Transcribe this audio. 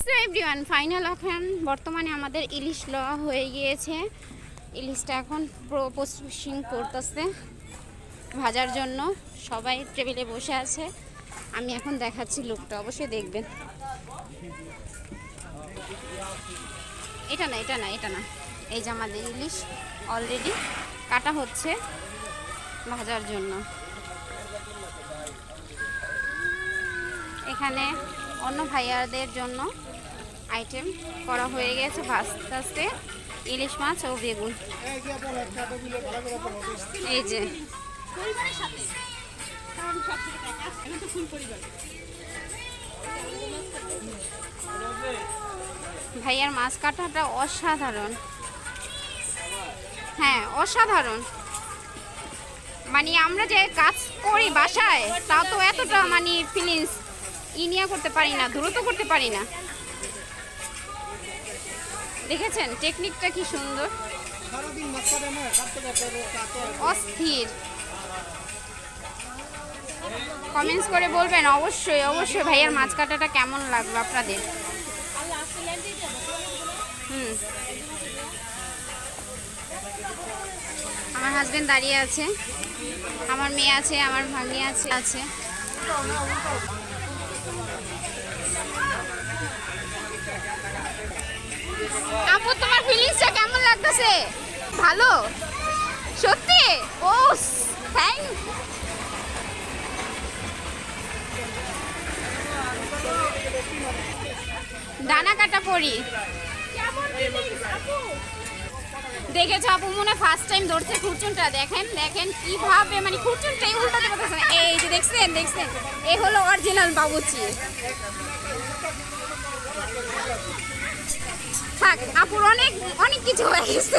So everyone, final এখন বর্তমানে আমাদের ইলিশ লওয়া হয়ে গিয়েছে। ইলিশটা এখন প্রসেসিং করতেছে ভাজার জন্য। সবাই টেবিলে বসে আছে। আমি এখন দেখাচ্ছি লুকটা, অবশ্যই দেখবেন। এটা না, এটা না, এটা না, এই যে আমাদের ইলিশ অলরেডি কাটা হচ্ছে ভাজার জন্য। এখানে অন্য ভাইয়াদের জন্য আইটেম করা হয়ে গেছে ভাজতে আস্তে, ইলিশ মাছ ও বেগুন। এই যে ভাইয়ার মাছ কাটাটা অসাধারণ, হ্যাঁ অসাধারণ। মানে আমরা যে কাজ করি বাসায়, তা তো এতটা মানে ফিলিংস নিয়ে করতে পারি না, দ্রুত করতে পারি না। দেখেছেন টেকনিকটা কি সুন্দর, অস্থির। কমেন্টস করে বলবেন অবশ্যই অবশ্যই ভাইয়ার মাছ কাটাটা কেমন লাগলো আপনাদের। আমার হাজবেন্ড দাঁড়িয়ে আছে, আমার মেয়ে আছে, আমার ভাগ্নি আছে। আপু তোমার ফিলিংসটা কেমন লাগতেছে? ভালো সত্যি? ও থ্যাংক। ডানা কাটা পড়ি দেখেছো আপু, মনে ফার্স্ট টাইম ধরছে খুরচুনটা। দেখেন দেখেন কিভাবে মানে খুরচুনটাই উল্টাতে পারতেছে না। এই যে দেখছেন দেখছেন, এই হলো অরিজিনাল বাবুচি। থাক আপুর অনেক অনেক কিছু হয়ে গেছে।